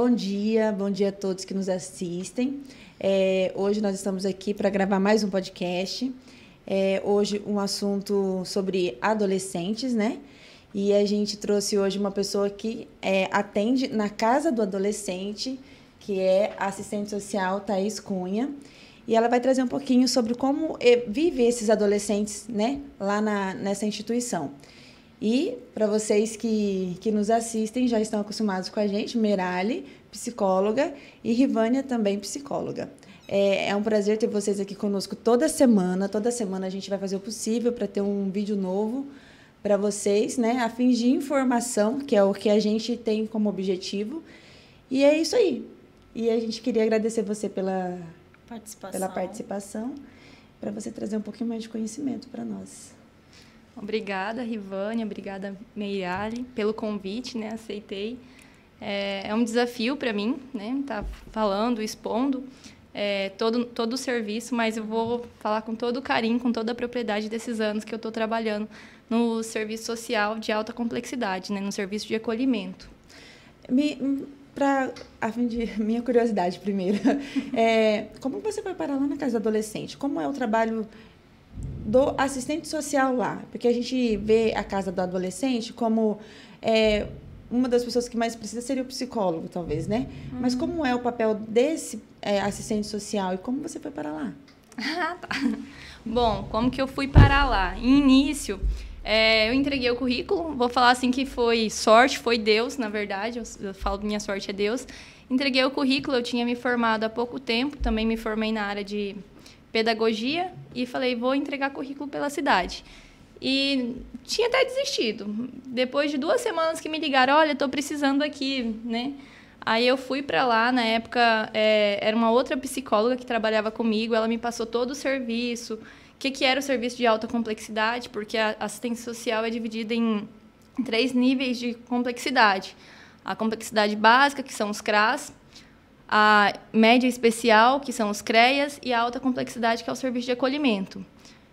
Bom dia a todos que nos assistem. Hoje nós estamos aqui para gravar mais um podcast. Hoje um assunto sobre adolescentes, né? E a gente trouxe hoje uma pessoa que atende na Casa do Adolescente, que é a assistente social Thaís Cunha. E ela vai trazer um pouquinho sobre como vive esses adolescentes, né, lá nessa instituição. E, para vocês que nos assistem, já estão acostumados com a gente, Merali, psicóloga, e Rivânia, também psicóloga. É um prazer ter vocês aqui conosco toda semana. Toda semana a gente vai fazer o possível para ter um vídeo novo para vocês, né, a fim de informação, que é o que a gente tem como objetivo. E é isso aí. E a gente queria agradecer você pela participação, para você trazer um pouquinho mais de conhecimento para nós. Obrigada, Rivânia, obrigada, Meirali, pelo convite, né? Aceitei. É um desafio para mim, né? Tá falando, expondo todo o serviço, mas eu vou falar com todo o carinho, com toda a propriedade desses anos que eu estou trabalhando no serviço social de alta complexidade, né? No serviço de acolhimento. A fim de minha curiosidade primeiro, como você foi parar lá na Casa do Adolescente? Como é o trabalho do assistente social lá? Porque a gente vê a Casa do Adolescente como uma das pessoas que mais precisa seria o psicólogo, talvez, né? Mas como é o papel desse assistente social e como você foi parar lá? Ah, tá. Bom, como que eu fui parar lá? Em início, eu entreguei o currículo, vou falar assim que foi sorte, foi Deus, na verdade, eu falo minha sorte é Deus. Entreguei o currículo, eu tinha me formado há pouco tempo, também me formei na área de pedagogia e falei, vou entregar currículo pela cidade. E tinha até desistido. Depois de 2 semanas que me ligaram, olha, estou precisando aqui, né? Aí eu fui para lá, na época era uma outra psicóloga que trabalhava comigo, ela me passou todo o serviço, o que era o serviço de alta complexidade, porque a assistência social é dividida em 3 níveis de complexidade. A complexidade básica, que são os CRAS, a média especial, que são os CREAS, e a alta complexidade, que é o serviço de acolhimento.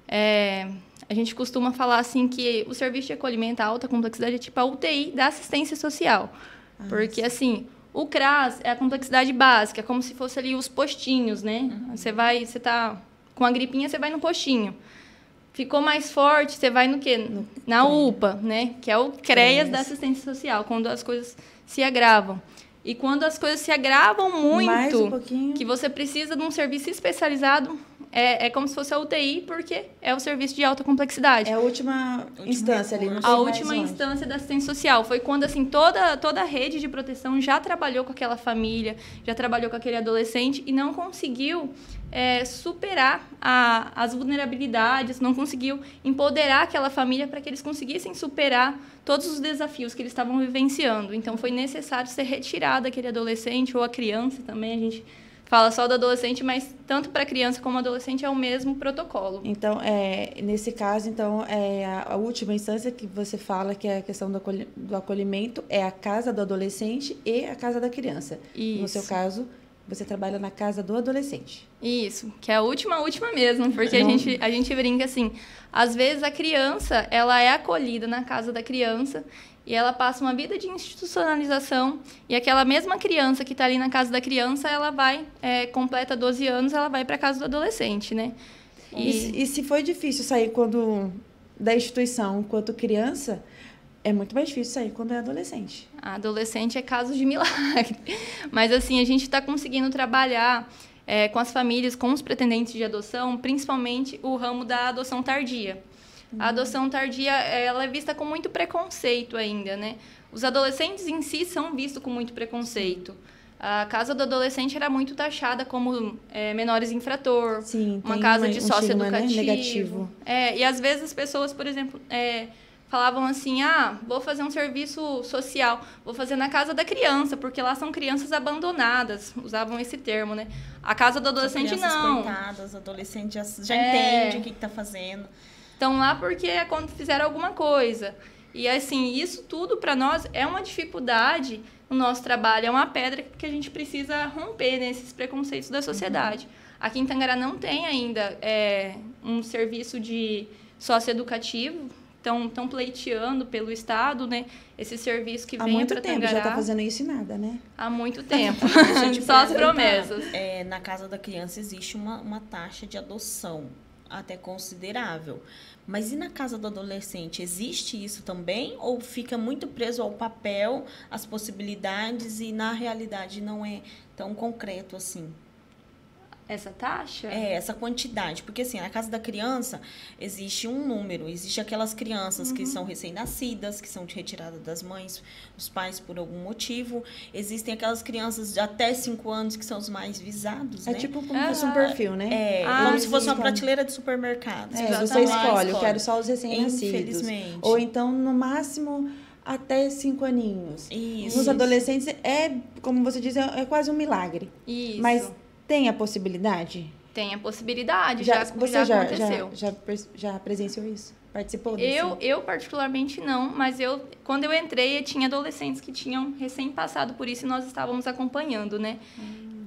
A gente costuma falar assim que o serviço de acolhimento, a alta complexidade, é tipo a UTI da assistência social. Porque, assim, o CRAS é a complexidade básica, é como se fosse ali os postinhos, né? Você tá com a gripinha, você vai no postinho. Ficou mais forte, você vai no quê? Na UPA, né? Que é o CREAS da assistência social, quando as coisas se agravam. E quando as coisas se agravam muito, que você precisa de um serviço especializado, é como se fosse a UTI, porque é o serviço de alta complexidade. É a última instância ali. A última instância da assistência social. Foi quando assim, toda a rede de proteção já trabalhou com aquela família, já trabalhou com aquele adolescente e não conseguiu superar as vulnerabilidades, não conseguiu empoderar aquela família para que eles conseguissem superar todos os desafios que eles estavam vivenciando. Então, foi necessário ser retirado aquele adolescente ou a criança também. A gente fala só do adolescente, mas tanto para a criança como adolescente é o mesmo protocolo. Então, nesse caso, a última instância que você fala, que é a questão do acolhimento, é a Casa do Adolescente e a Casa da Criança. Isso. No seu caso, você trabalha na Casa do Adolescente. Isso, que é a última mesmo, porque a gente brinca assim, às vezes a criança, ela é acolhida na casa da criança e ela passa uma vida de institucionalização e aquela mesma criança que está ali na casa da criança, ela vai, completa 12 anos, ela vai para a casa do adolescente, né? E se foi difícil sair da instituição enquanto criança, é muito mais difícil sair quando é adolescente. A adolescente é caso de milagre. Mas, assim, a gente está conseguindo trabalhar com as famílias, com os pretendentes de adoção, principalmente o ramo da adoção tardia. A adoção tardia, ela é vista com muito preconceito ainda, né? Os adolescentes em si são vistos com muito preconceito. A casa do adolescente era muito taxada como menores infrator, uma casa de sócio-educativo. Né? Negativo. E, às vezes, as pessoas, por exemplo, falavam assim, vou fazer um serviço social, vou fazer na casa da criança, porque lá são crianças abandonadas, usavam esse termo, né? A casa do adolescente, não. Coitadas, adolescente já entende o que está fazendo. Estão lá porque quando fizeram alguma coisa. E, assim, isso tudo, para nós, é uma dificuldade no nosso trabalho, é uma pedra que a gente precisa romper nesses preconceitos da sociedade. Aqui em Tangará não tem ainda um serviço de socioeducativo, estão pleiteando pelo Estado, né, esse serviço que vem para Tangará. Há muito tempo já está fazendo isso e nada, né? Há muito tempo. Só as promessas. Na Casa da Criança existe uma taxa de adoção até considerável. Mas e na Casa do Adolescente? Existe isso também? Ou fica muito preso ao papel, às possibilidades e na realidade não é tão concreto assim? Essa taxa? Essa quantidade. Porque, assim, na Casa da Criança, existe um número. Existe aquelas crianças que são recém-nascidas, que são retiradas das mães, dos pais, por algum motivo. Existem aquelas crianças de até 5 anos, que são os mais visados, né? Tipo como se fosse um perfil, né? Como se fosse uma prateleira de supermercado. Você escolhe, eu quero só os recém-nascidos. Infelizmente. Ou então, no máximo, até 5 aninhos. Isso. Nos adolescentes, como você diz, é quase um milagre. Isso. Mas tem a possibilidade? Tem a possibilidade, já aconteceu. Já presenciou isso? Participou disso? Eu particularmente não, mas quando eu entrei, tinha adolescentes que tinham recém passado por isso e nós estávamos acompanhando, né?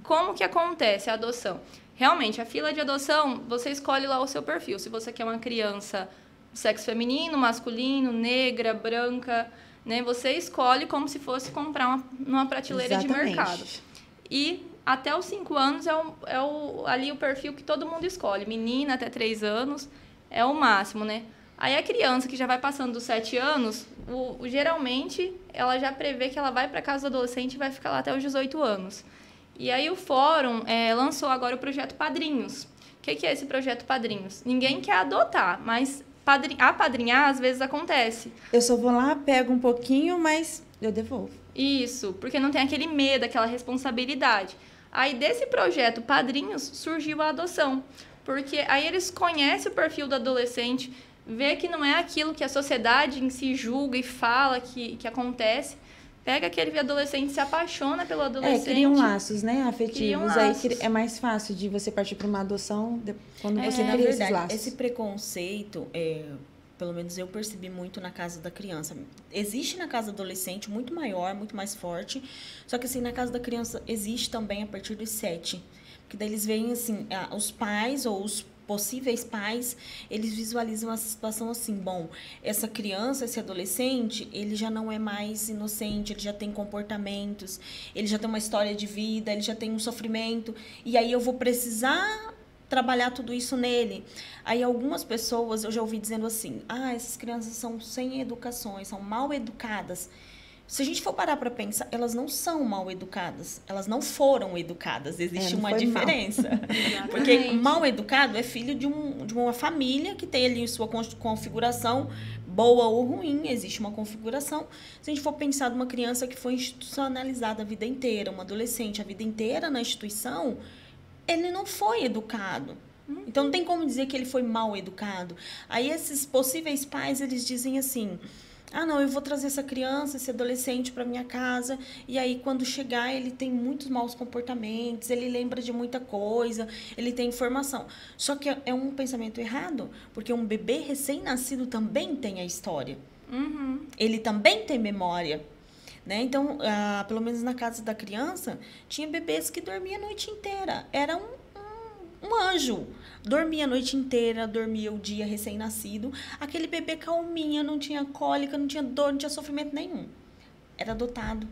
Como que acontece a adoção? Realmente, a fila de adoção, você escolhe lá o seu perfil. Se você quer uma criança sexo feminino, masculino, negra, branca, né? Você escolhe como se fosse comprar numa prateleira de mercado. E até os 5 anos ali o perfil que todo mundo escolhe. Menina até 3 anos é o máximo, né? Aí a criança que já vai passando dos 7 anos, geralmente ela já prevê que ela vai para casa do adolescente e vai ficar lá até os 18 anos. E aí o fórum lançou agora o projeto Padrinhos. O que é esse projeto Padrinhos? Ninguém quer adotar, mas apadrinhar às vezes acontece. Eu só vou lá, pego um pouquinho, mas eu devolvo. Isso, porque não tem aquele medo, aquela responsabilidade. Aí, desse projeto Padrinhos, surgiu a adoção. Porque aí eles conhecem o perfil do adolescente, vê que não é aquilo que a sociedade em si julga e fala que acontece. Pega aquele adolescente, se apaixona pelo adolescente. Criam laços, né, afetivos. Laços. Aí é mais fácil de você partir para uma adoção quando você na cria verdade, esses laços. Esse preconceito, pelo menos eu percebi muito na Casa da Criança. Existe na Casa do Adolescente muito maior, muito mais forte. Só que assim, na Casa da Criança existe também a partir dos 7. Porque daí eles veem assim, os pais ou os possíveis pais, eles visualizam a situação assim, bom, essa criança, esse adolescente, ele já não é mais inocente, ele já tem comportamentos, ele já tem uma história de vida, ele já tem um sofrimento, e aí eu vou precisar trabalhar tudo isso nele. Aí algumas pessoas, eu já ouvi dizendo assim, essas crianças são sem educações, são mal educadas. Se a gente for parar para pensar, elas não são mal educadas, elas não foram educadas, existe uma diferença. Porque mal educado é filho de uma família que tem ali sua configuração boa ou ruim, existe uma configuração. Se a gente for pensar numa criança que foi institucionalizada a vida inteira, um adolescente a vida inteira na instituição, ele não foi educado. Então, não tem como dizer que ele foi mal educado. Aí, esses possíveis pais, eles dizem assim, não, eu vou trazer essa criança, esse adolescente para minha casa, e aí, quando chegar, ele tem muitos maus comportamentos, ele lembra de muita coisa, ele tem informação. Só que é um pensamento errado, porque um bebê recém-nascido também tem a história. Ele também tem memória. Né? Então, pelo menos na Casa da Criança, tinha bebês que dormiam a noite inteira. Era um anjo. Dormia a noite inteira, dormia o dia recém-nascido. Aquele bebê calminha, não tinha cólica, não tinha dor, não tinha sofrimento nenhum. Era adotado.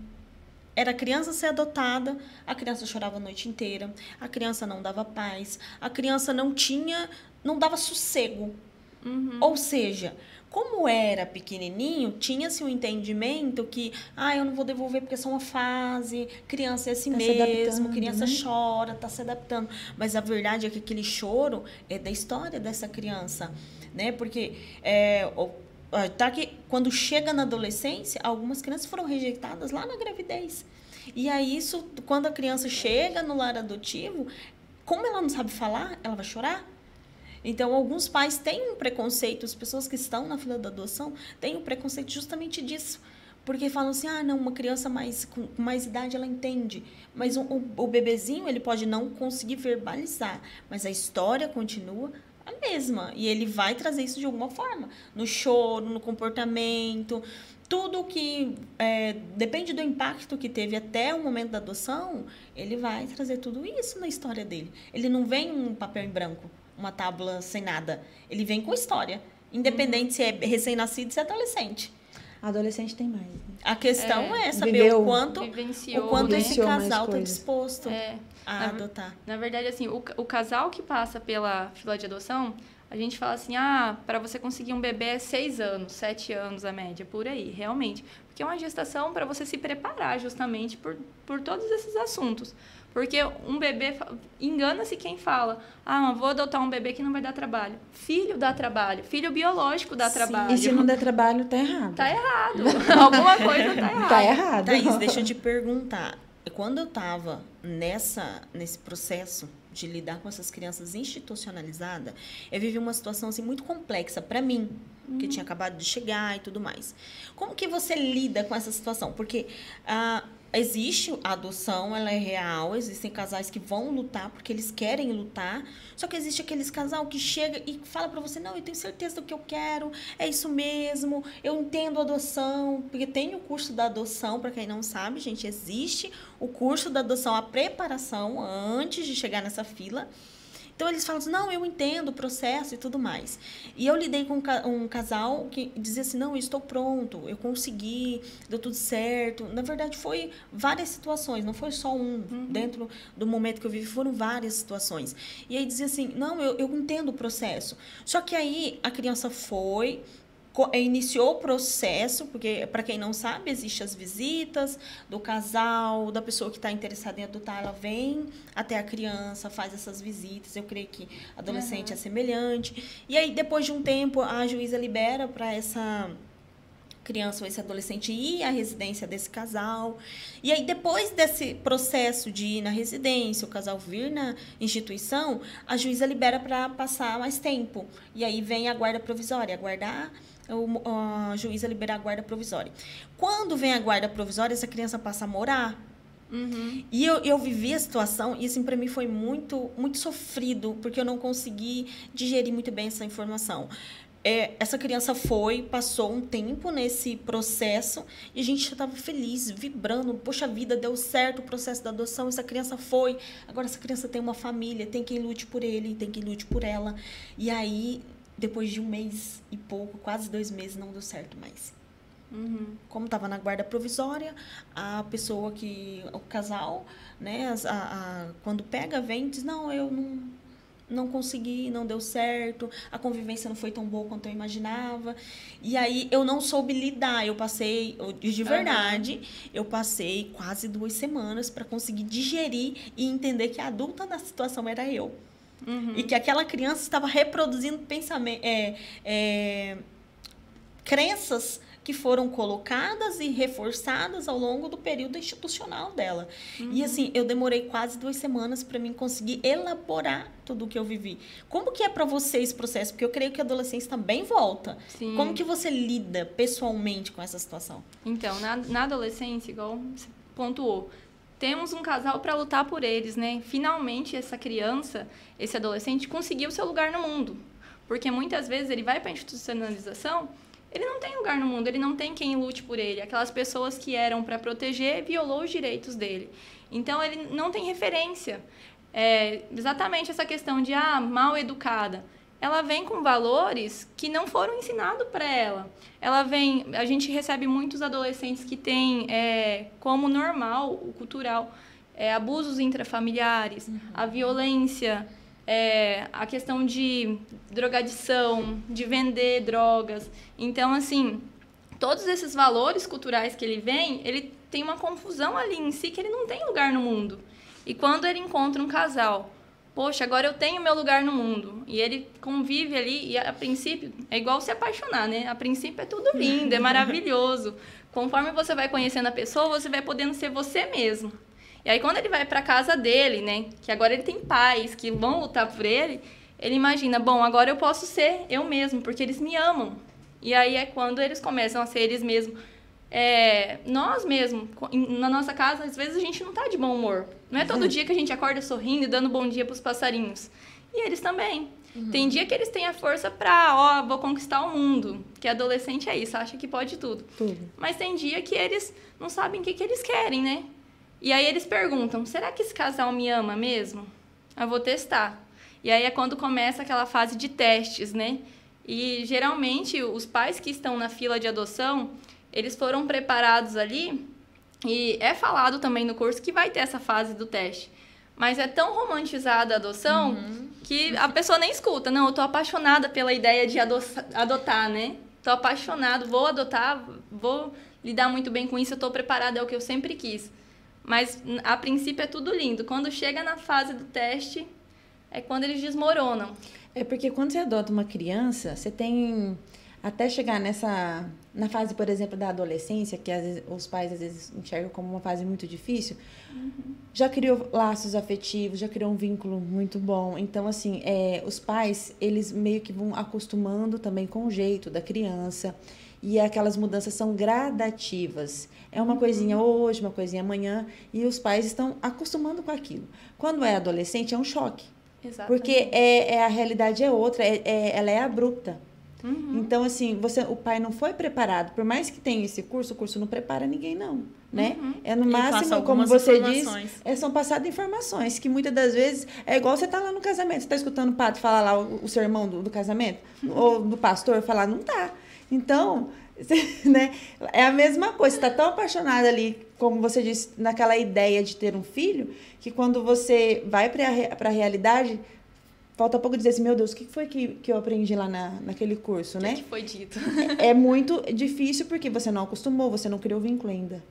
Era a criança ser adotada, a criança chorava a noite inteira, a criança não dava paz, a criança não dava sossego. Ou seja, como era pequenininho, tinha-se um entendimento que, eu não vou devolver porque é só uma fase, criança é assim mesmo, criança chora, está se adaptando. Mas a verdade é que aquele choro é da história dessa criança, né? Porque que quando chega na adolescência, algumas crianças foram rejeitadas lá na gravidez. E aí, quando a criança chega no lar adotivo, como ela não sabe falar, ela vai chorar. Então, alguns pais têm um preconceito, as pessoas que estão na fila da adoção têm um preconceito justamente disso. Porque falam assim, não, uma criança com mais idade, ela entende. Mas o bebezinho, ele pode não conseguir verbalizar, mas a história continua a mesma. E ele vai trazer isso de alguma forma, no choro, no comportamento. Tudo que depende do impacto que teve até o momento da adoção, ele vai trazer tudo isso na história dele. Ele não vem um papel em branco, uma tábua sem nada. Ele vem com história. Independente se é recém-nascido, se é adolescente. Adolescente tem mais. Né? A questão é saber o quanto esse casal está disposto a adotar. Na verdade, assim, o casal que passa pela fila de adoção, a gente fala assim, para você conseguir um bebê é 6 anos, 7 anos a média, por aí, realmente. Porque é uma gestação para você se preparar justamente por todos esses assuntos. Porque um bebê, engana-se quem fala, vou adotar um bebê que não vai dar trabalho. Filho dá trabalho, filho biológico dá trabalho. E se não der trabalho, tá errado. Tá errado. Alguma coisa tá errada. Tá errado. Thaís, deixa eu te perguntar. Quando eu tava nesse processo de lidar com essas crianças institucionalizadas, eu vivi uma situação assim, muito complexa para mim, que tinha acabado de chegar e tudo mais. Como que você lida com essa situação? Porque existe a adoção, ela é real, existem casais que vão lutar porque eles querem lutar, só que existe aqueles casal que chega e fala para você, não, eu tenho certeza do que eu quero, é isso mesmo, eu entendo a adoção, porque tem o curso da adoção, para quem não sabe, gente, existe o curso da adoção, a preparação antes de chegar nessa fila. Então, eles falam assim, não, eu entendo o processo e tudo mais. E eu lidei com um casal que dizia assim, não, eu estou pronto, eu consegui, deu tudo certo. Na verdade, foi várias situações, não foi só um. Dentro do momento que eu vivi, foram várias situações. E aí dizia assim, não, eu entendo o processo. Só que aí a criança iniciou o processo, porque, para quem não sabe, existem as visitas do casal, da pessoa que está interessada em adotar, ela vem até a criança, faz essas visitas, eu creio que adolescente é semelhante, e aí, depois de um tempo, a juíza libera para essa criança ou esse adolescente ir à residência desse casal, e aí, depois desse processo de ir na residência, o casal vir na instituição, a juíza libera para passar mais tempo, e aí vem a guarda provisória, aguardar a juíza liberar a guarda provisória. Quando vem a guarda provisória, essa criança passa a morar. E eu vivi a situação, e assim, para mim foi muito, muito sofrido, porque eu não consegui digerir muito bem essa informação. Essa criança passou um tempo nesse processo, e a gente já estava feliz, vibrando, poxa vida, deu certo o processo da adoção, essa criança foi, agora essa criança tem uma família, tem quem lute por ele, tem quem lute por ela, e aí, depois de 1 mês e pouco, quase 2 meses, não deu certo mais. Como estava na guarda provisória, a pessoa o casal, né, quando pega, vem e diz, não, eu não consegui, não deu certo, a convivência não foi tão boa quanto eu imaginava. E aí, eu não soube lidar, eu passei quase 2 semanas para conseguir digerir e entender que a adulta da situação era eu. E que aquela criança estava reproduzindo crenças que foram colocadas e reforçadas ao longo do período institucional dela. E assim, eu demorei quase 2 semanas para mim conseguir elaborar tudo o que eu vivi. Como que é para você esse processo? Porque eu creio que a adolescência também volta. Sim. Como que você lida pessoalmente com essa situação? Então, na adolescência, igual você pontuou, temos um casal para lutar por eles, né? Finalmente, essa criança, esse adolescente, conseguiu seu lugar no mundo. Porque muitas vezes ele vai para a institucionalização, ele não tem lugar no mundo, ele não tem quem lute por ele. Aquelas pessoas que eram para proteger, violou os direitos dele. Então, ele não tem referência. Exatamente essa questão de, mal educada. Ela vem com valores que não foram ensinados para ela. A gente recebe muitos adolescentes que têm como normal, o cultural, abusos intrafamiliares, a violência, a questão de drogadição, de vender drogas. Então, assim, todos esses valores culturais que ele tem uma confusão ali em si que ele não tem lugar no mundo. E quando ele encontra um casal, poxa, agora eu tenho meu lugar no mundo. E ele convive ali, e a princípio, é igual se apaixonar, né? A princípio é tudo lindo, é maravilhoso. Conforme você vai conhecendo a pessoa, você vai podendo ser você mesmo. E aí, quando ele vai para casa dele, né? Que agora ele tem pais que vão lutar por ele, ele imagina, bom, agora eu posso ser eu mesmo, porque eles me amam. E aí é quando eles começam a ser eles mesmos. Nós mesmos, na nossa casa, às vezes a gente não tá de bom humor. Não é todo dia que a gente acorda sorrindo e dando bom dia pros passarinhos. E eles também. Tem dia que eles têm a força pra, vou conquistar o mundo. Que adolescente é isso, acha que pode tudo. Mas tem dia que eles não sabem o que eles querem, né? E aí eles perguntam, será que esse casal me ama mesmo? Eu vou testar. E aí é quando começa aquela fase de testes, né? E, geralmente, os pais que estão na fila de adoção, eles foram preparados ali, e é falado também no curso que vai ter essa fase do teste. Mas é tão romantizada a adoção que a pessoa nem escuta. Não, eu tô apaixonada pela ideia de adotar, né? Tô apaixonado, vou adotar, vou lidar muito bem com isso, eu tô preparada, é o que eu sempre quis. Mas, a princípio, é tudo lindo. Quando chega na fase do teste, é quando eles desmoronam. É porque quando você adota uma criança, você tem... Até chegar na fase, por exemplo, da adolescência, que às vezes, os pais às vezes enxergam como uma fase muito difícil, já criou laços afetivos, já criou um vínculo muito bom. Então, assim, os pais, eles meio que vão acostumando também com o jeito da criança. E aquelas mudanças são gradativas. É uma coisinha hoje, uma coisinha amanhã, e os pais estão acostumando com aquilo. Quando é adolescente, é um choque. Exatamente. Porque a realidade é outra, ela é abrupta. Então, assim, o pai não foi preparado. Por mais que tenha esse curso, o curso não prepara ninguém, não. Né? É no máximo, como você diz, são passadas informações, que muitas das vezes é igual você tá lá no casamento, você tá escutando o padre falar lá o sermão do casamento, ou do pastor falar, não tá. Então, né, é a mesma coisa, você tá tão apaixonada ali, como você disse, naquela ideia de ter um filho, que quando você vai para a realidade, falta pouco dizer assim, meu Deus, o que foi que eu aprendi lá naquele curso, né? O que foi dito? É muito difícil porque você não acostumou, você não criou vínculo ainda.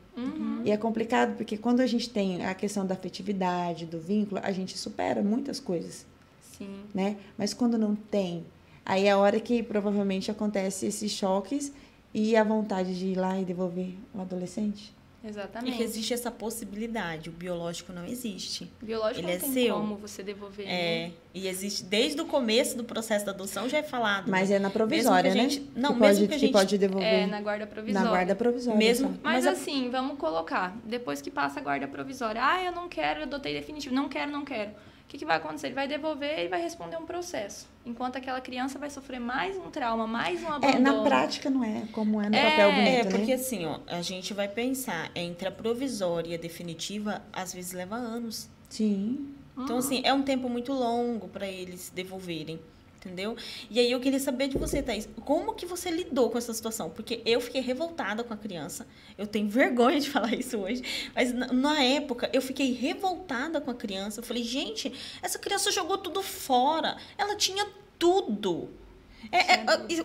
E é complicado porque quando a gente tem a questão da afetividade, do vínculo, a gente supera muitas coisas. Sim. Né? Mas quando não tem, aí é a hora que provavelmente acontece esses choques e a vontade de ir lá e devolver o adolescente. Exatamente. E que existe essa possibilidade. O biológico não existe. O biológico ele não tem seu. como você devolver. Né? E existe, desde o começo do processo da adoção já é falado. Mas é na provisória, né? Não, que pode devolver. É, na guarda provisória. Na guarda provisória. Mesmo, mas assim, vamos colocar. Depois que passa a guarda provisória. Eu não quero, eu adotei definitivo. Não quero. O que vai acontecer? Ele vai devolver e vai responder um processo. Enquanto aquela criança vai sofrer mais um trauma, mais um abandono. Na prática não é como é no papel bonito, porque né? assim, a gente vai pensar, entre a provisória e a definitiva, às vezes leva anos. Sim. Então, assim, é um tempo muito longo para eles devolverem. Entendeu? E aí eu queria saber de você, Thaís, como que você lidou com essa situação? Porque eu fiquei revoltada com a criança. Eu tenho vergonha de falar isso hoje. Mas na época, eu fiquei revoltada com a criança. Eu falei, gente, essa criança jogou tudo fora. Ela tinha tudo.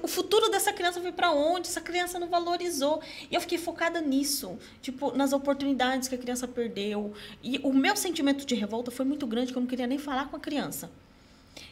O futuro dessa criança foi para onde? Essa criança não valorizou. E eu fiquei focada nisso. Tipo, nas oportunidades que a criança perdeu. E o meu sentimento de revolta foi muito grande, que eu não queria nem falar com a criança.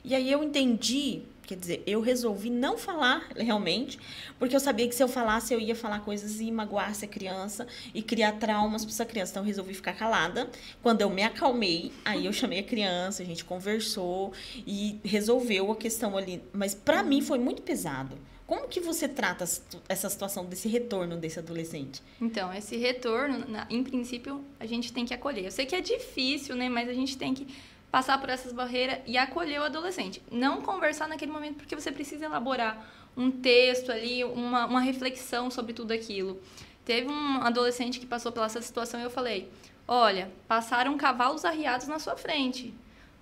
E aí eu entendi, quer dizer, eu resolvi não falar realmente, porque eu sabia que se eu falasse, eu ia falar coisas e magoar essa criança e criar traumas para essa criança. Então eu resolvi ficar calada. Quando eu me acalmei, aí eu chamei a criança, a gente conversou e resolveu a questão ali. Mas para mim foi muito pesado. Como que você trata essa situação desse retorno desse adolescente? Então, esse retorno, em princípio, a gente tem que acolher. Eu sei que é difícil, né? Mas a gente tem que passar por essas barreiras e acolher o adolescente. Não conversar naquele momento, porque você precisa elaborar um texto ali, uma reflexão sobre tudo aquilo. Teve um adolescente que passou pela essa situação e eu falei, olha, passaram cavalos arriados na sua frente.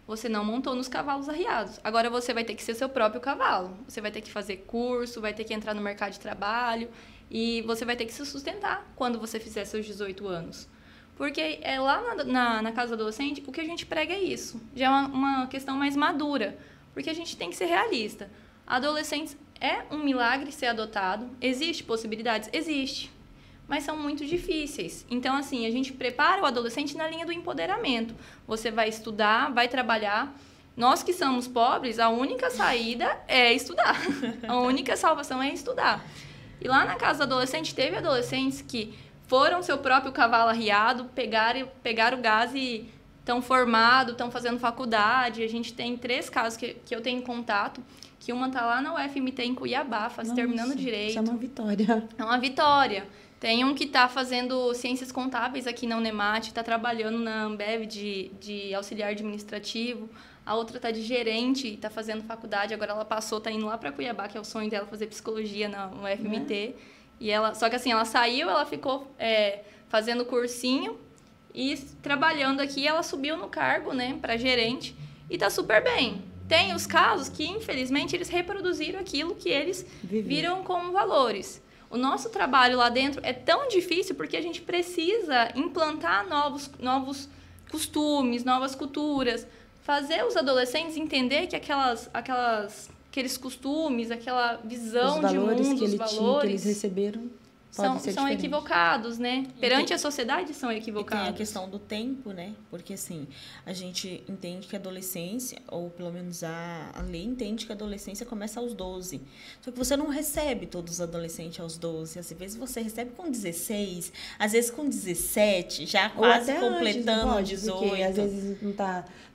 Você não montou nos cavalos arriados. Agora você vai ter que ser seu próprio cavalo. Você vai ter que fazer curso, vai ter que entrar no mercado de trabalho e você vai ter que se sustentar quando você fizer seus 18 anos. Porque lá na casa do adolescente, o que a gente prega é isso. Já é uma questão mais madura. Porque a gente tem que ser realista. Adolescentes é um milagre ser adotado. Existe possibilidades? Existe. Mas são muito difíceis. Então, assim, a gente prepara o adolescente na linha do empoderamento. Você vai estudar, vai trabalhar. Nós que somos pobres, a única saída é estudar. A única salvação é estudar. E lá na casa do adolescente, teve adolescentes que foram seu próprio cavalo arriado, pegaram o gás e estão formados, estão fazendo faculdade. A gente tem 3 casos que eu tenho contato, que uma está lá na UFMT em Cuiabá, terminando Direito. Isso é uma vitória. É uma vitória. Tem um que está fazendo Ciências Contábeis aqui na Unemat, está trabalhando na Ambev de auxiliar administrativo. A outra está de gerente, está fazendo faculdade. Agora ela passou, está indo lá para Cuiabá, que é o sonho dela, fazer psicologia na UFMT. E só que assim, ela saiu, ela ficou fazendo cursinho e trabalhando aqui. Ela subiu no cargo, né, para gerente e tá super bem. Tem os casos que, infelizmente, eles reproduziram aquilo que eles viram como valores. O nosso trabalho lá dentro é tão difícil porque a gente precisa implantar novos costumes, novas culturas, fazer os adolescentes entender que aqueles costumes, aquela visão de mundo, os valores que eles receberam são equivocados, né? Perante a sociedade são equivocados. E tem a questão do tempo, né? Porque, assim, a gente entende que a adolescência, ou pelo menos a lei entende que a adolescência começa aos 12. Só que você não recebe todos os adolescentes aos 12. Às vezes você recebe com 16, às vezes com 17, já quase completando 18. Porque às vezes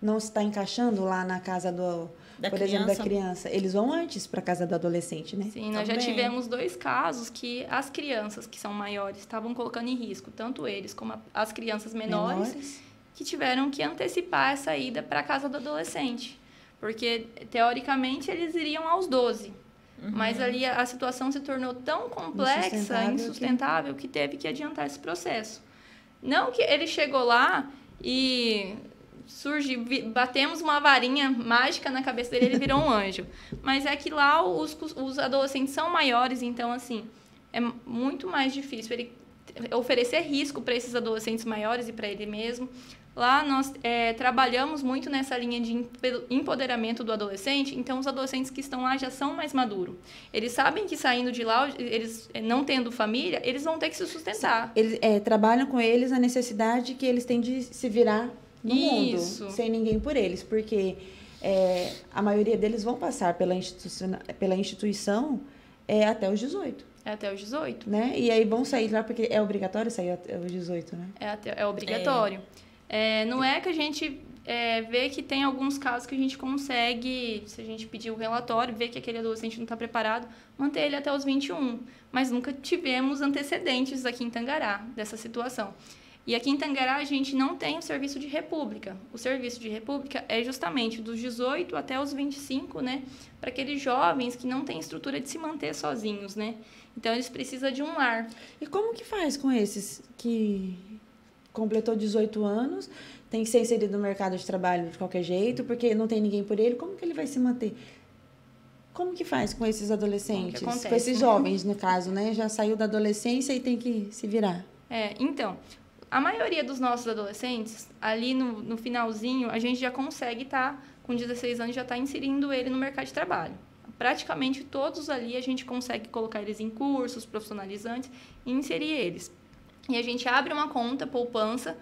não está encaixando lá na casa da criança. Eles vão antes para a casa do adolescente, né? Sim, nós já tivemos 2 casos que as crianças que são maiores estavam colocando em risco, tanto eles como as crianças menores, que tiveram que antecipar essa ida para a casa do adolescente. Porque, teoricamente, eles iriam aos 12. Mas ali a situação se tornou tão complexa, insustentável, que teve que adiantar esse processo. Não que ele chegou lá e... batemos uma varinha mágica na cabeça dele, ele virou um anjo. Mas é que lá os adolescentes são maiores, então, assim, é muito mais difícil ele oferecer risco para esses adolescentes maiores e para ele mesmo. Lá nós trabalhamos muito nessa linha de empoderamento do adolescente, então os adolescentes que estão lá já são mais maduros. Eles sabem que saindo de lá, eles não tendo família, eles vão ter que se sustentar. Eles trabalham com eles a necessidade que eles têm de se virar no mundo, sem ninguém por eles, porque a maioria deles vão passar pela instituição até os 18. Até os 18. Né? E aí vão sair lá, porque é obrigatório sair até os 18, né? É obrigatório. Não é que a gente vê que tem alguns casos que a gente consegue, se a gente pedir o relatório, ver que aquele adolescente não está preparado, manter ele até os 21. Mas nunca tivemos antecedentes aqui em Tangará dessa situação. E aqui em Tangará a gente não tem o serviço de república. O serviço de república é justamente dos 18 até os 25, né? Para aqueles jovens que não têm estrutura de se manter sozinhos, né? Então, eles precisam de um lar. E como que faz com esses que completou 18 anos, tem que ser inserido no mercado de trabalho de qualquer jeito, porque não tem ninguém por ele, como que ele vai se manter? Como que faz com esses adolescentes? Com esses jovens, no caso, né? Já saiu da adolescência e tem que se virar. Então... A maioria dos nossos adolescentes, ali no finalzinho, a gente já consegue estar, com 16 anos, já está inserindo ele no mercado de trabalho. Praticamente todos ali a gente consegue colocar eles em cursos profissionalizantes e inserir eles. E a gente abre uma conta, poupança,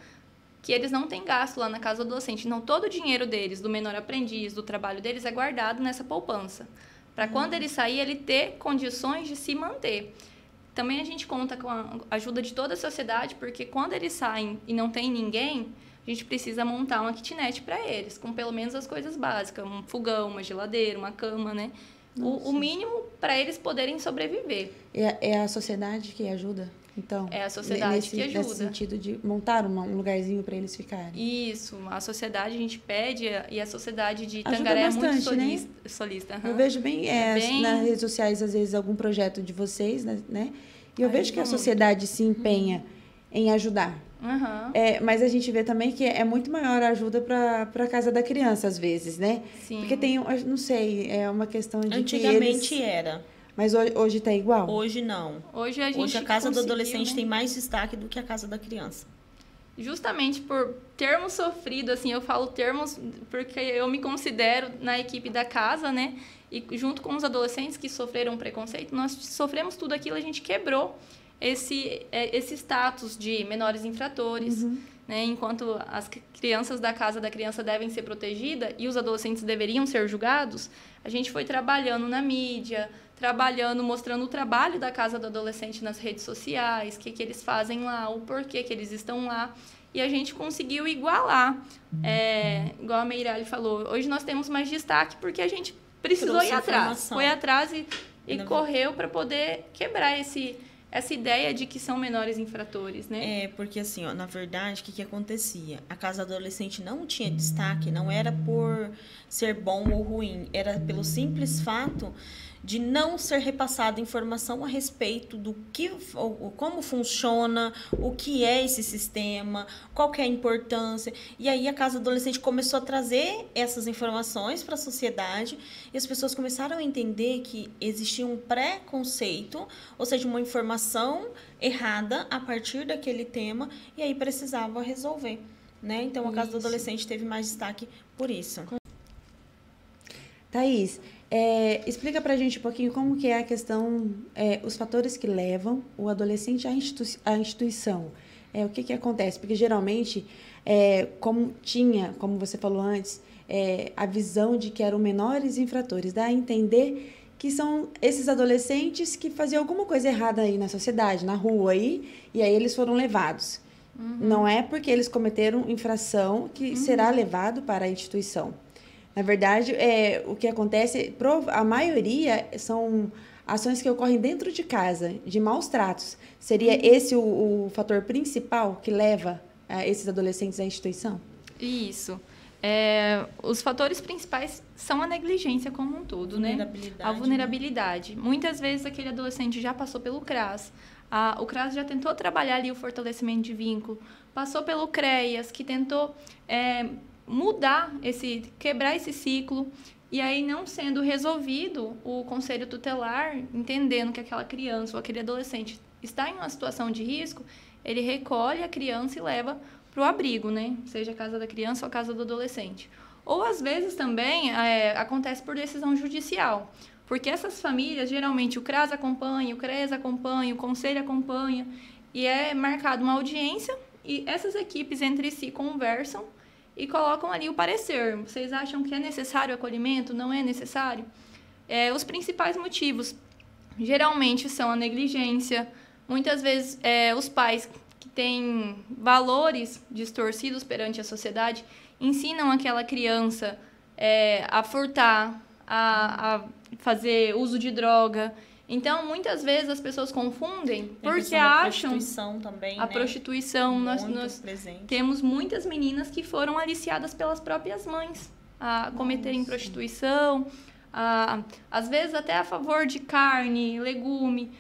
que eles não têm gasto lá na casa do adolescente. Então, todo o dinheiro deles, do menor aprendiz, do trabalho deles, é guardado nessa poupança. Para quando ele sair, ele ter condições de se manter. Também a gente conta com a ajuda de toda a sociedade, porque quando eles saem e não tem ninguém, a gente precisa montar uma kitnet para eles, com pelo menos as coisas básicas, um fogão, uma geladeira, uma cama, né? O mínimo para eles poderem sobreviver. É a sociedade que ajuda? Então, é a sociedade que ajuda. Nesse sentido de montar um lugarzinho para eles ficarem. Isso, a sociedade a gente pede, e a sociedade de Tangará é muito solista. Eu vejo bem nas redes sociais, às vezes, algum projeto de vocês, né? E eu vejo que a sociedade se empenha em ajudar. Mas a gente vê também que é muito maior a ajuda para a casa da criança, às vezes, né? Sim. Porque tem, não sei, é uma questão de Antigamente era. Mas hoje está igual? Hoje não. Hoje a casa do adolescente tem mais destaque do que a casa da criança. Justamente por termos sofrido, assim, eu falo termos porque eu me considero na equipe da casa, né? E junto com os adolescentes que sofreram preconceito, nós sofremos tudo aquilo, a gente quebrou esse status de menores infratores, né? Enquanto as crianças da casa da criança devem ser protegidas e os adolescentes deveriam ser julgados, a gente foi trabalhando na mídia, mostrando o trabalho da casa do adolescente nas redes sociais, o que eles fazem lá, o porquê que eles estão lá. E a gente conseguiu igualar, igual a Meirali falou. Hoje nós temos mais destaque porque a gente precisou ir atrás. Foi atrás e correu para poder quebrar essa ideia de que são menores infratores, né? Porque assim, na verdade, o que acontecia? A casa adolescente não tinha destaque, não era por ser bom ou ruim, era pelo simples fato de não ser repassada informação a respeito do que, como funciona, o que é esse sistema, qual que é a importância. E aí a Casa Adolescente começou a trazer essas informações para a sociedade e as pessoas começaram a entender que existia um preconceito, ou seja, uma informação errada a partir daquele tema, e aí precisava resolver, né? Então a Casa do Adolescente teve mais destaque por isso. Thaís, explica pra gente um pouquinho como que é a questão, os fatores que levam o adolescente à instituição. O que acontece? Porque geralmente, como você falou antes, a visão de que eram menores infratores, dá a entender que são esses adolescentes que faziam alguma coisa errada aí na sociedade, na rua aí, e aí eles foram levados. Uhum. Não é porque eles cometeram infração que será levado para a instituição. Na verdade, o que acontece, a maioria são ações que ocorrem dentro de casa, de maus tratos. Seria esse o fator principal que leva esses adolescentes à instituição? Isso. Os fatores principais são a negligência como um todo, né? A vulnerabilidade. Né? Muitas vezes aquele adolescente já passou pelo CRAS, o CRAS já tentou trabalhar ali o fortalecimento de vínculo, passou pelo CREAS, que tentou quebrar esse ciclo, e aí não sendo resolvido, o conselho tutelar, entendendo que aquela criança ou aquele adolescente está em uma situação de risco, ele recolhe a criança e leva para o abrigo, né? Seja a casa da criança ou a casa do adolescente. Ou, às vezes, também acontece por decisão judicial, porque essas famílias, geralmente, o CRAS acompanha, o CREAS acompanha, o conselho acompanha, e é marcada uma audiência, e essas equipes entre si conversam e colocam ali o parecer. Vocês acham que é necessário o acolhimento? Não é necessário? Os principais motivos, geralmente, são a negligência. Muitas vezes, os pais que têm valores distorcidos perante a sociedade ensinam aquela criança a furtar, a fazer uso de droga. Então, muitas vezes as pessoas confundem porque acham... prostituição também, né? A prostituição, nós temos muitas meninas que foram aliciadas pelas próprias mães a cometerem prostituição, às vezes até a favor de carne, legume.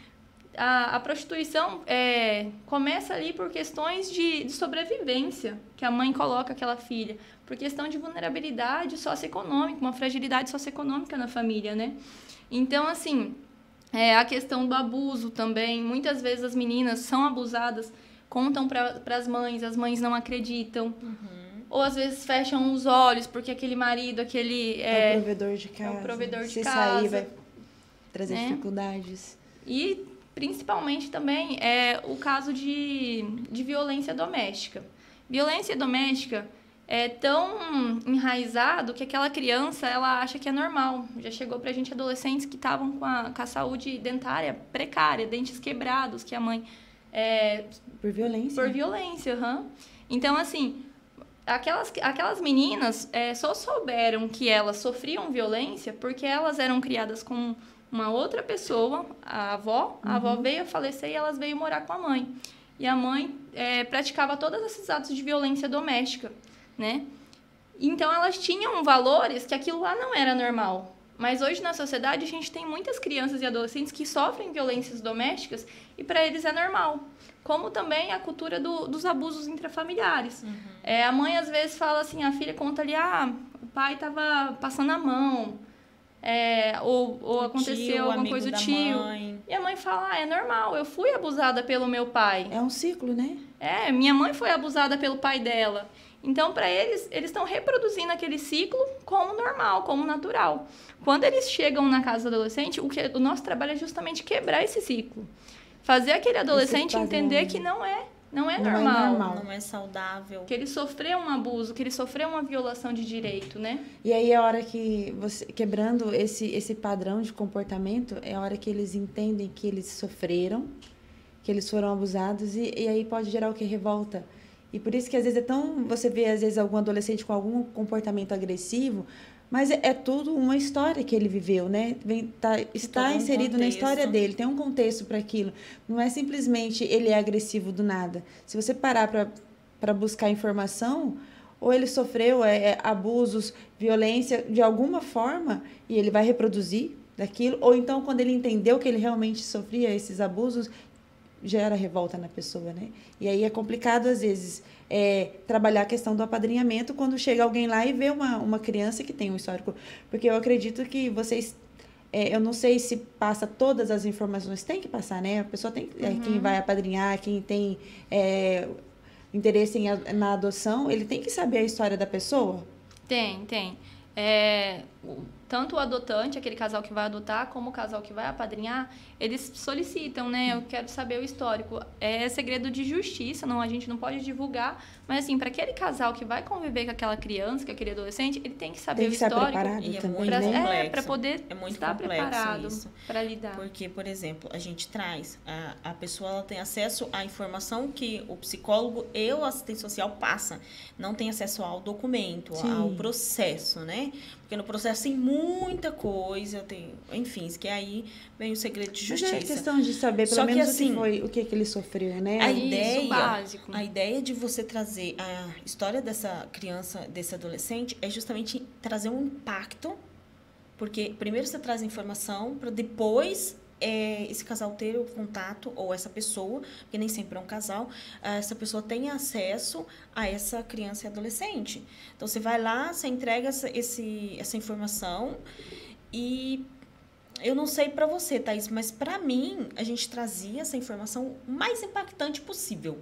A prostituição começa ali por questões de sobrevivência que a mãe coloca aquela filha, por questão de vulnerabilidade socioeconômica, uma fragilidade socioeconômica na família, né? Então, assim... a questão do abuso também. Muitas vezes as meninas são abusadas, contam para as mães não acreditam. Uhum. Ou às vezes fecham os olhos porque aquele marido, é o provedor de casa. É o provedor de casa. Se sair, vai trazer dificuldades. E principalmente também o caso de violência doméstica. Violência doméstica é tão enraizado que aquela criança, ela acha que é normal. Já chegou pra gente adolescentes que estavam com a saúde dentária precária, dentes quebrados, que a mãe... Por violência. Por violência, Então, assim, aquelas meninas só souberam que elas sofriam violência porque elas eram criadas com uma outra pessoa, a avó. A avó veio a falecer e elas veio morar com a mãe. E a mãe praticava todos esses atos de violência doméstica, né? Então, elas tinham valores que aquilo lá não era normal. Mas hoje, na sociedade, a gente tem muitas crianças e adolescentes que sofrem violências domésticas e para eles é normal. Como também a cultura dos abusos intrafamiliares. A mãe, às vezes, fala assim, a filha conta ali, o pai estava passando a mão, ou aconteceu alguma coisa, o tio. E a mãe fala, é normal, eu fui abusada pelo meu pai. É um ciclo, né? Minha mãe foi abusada pelo pai dela. Então, para eles estão reproduzindo aquele ciclo como normal, como natural. Quando eles chegam na casa do adolescente, o nosso trabalho é justamente quebrar esse ciclo. Fazer aquele adolescente entender que não é normal. Não é saudável. Que ele sofreu um abuso, que ele sofreu uma violação de direito, né? E aí, a hora que você... Quebrando esse padrão de comportamento, é a hora que eles entendem que eles sofreram, que eles foram abusados, e aí pode gerar o quê? Revolta. E por isso que, às vezes, você vê, às vezes, algum adolescente com algum comportamento agressivo, mas é tudo uma história que ele viveu, né? Está inserido na história dele, tem um contexto para aquilo. Não é simplesmente ele é agressivo do nada. Se você parar para buscar informação, ou ele sofreu abusos, violência, de alguma forma, e ele vai reproduzir daquilo, ou então quando ele entendeu que ele realmente sofria esses abusos, gera revolta na pessoa, né? E aí é complicado, às vezes, trabalhar a questão do apadrinhamento quando chega alguém lá e vê uma criança que tem um histórico. Porque eu acredito que vocês... eu não sei se passa todas as informações, tem que passar, né? A pessoa tem... quem vai apadrinhar, quem tem interesse na adoção, ele tem que saber a história da pessoa? Tem. Tanto o adotante, aquele casal que vai adotar, como o casal que vai apadrinhar, eles solicitam, né? Eu quero saber o histórico. É segredo de justiça, a gente não pode divulgar. Mas, assim, para aquele casal que vai conviver com aquela criança, com aquele adolescente, ele tem que saber o histórico. E é muito complexo. Para poder estar preparado para lidar. Porque, por exemplo, a gente traz, a pessoa ela tem acesso à informação que o psicólogo e o assistente social passa. Não tem acesso ao documento, ao processo, né? Porque no processo tem muita coisa, enfim, que aí vem o segredo de justiça. Mas é questão de saber, pelo menos, o que ele sofreu, né? A ideia de você trazer a história dessa criança, desse adolescente, é justamente trazer um impacto, porque primeiro você traz a informação, para depois esse casal ter o contato, ou essa pessoa, porque nem sempre é um casal, essa pessoa tem acesso a essa criança e adolescente. Então, você vai lá, você entrega essa informação e eu não sei para você, Thaís, mas para mim, a gente trazia essa informação o mais impactante possível.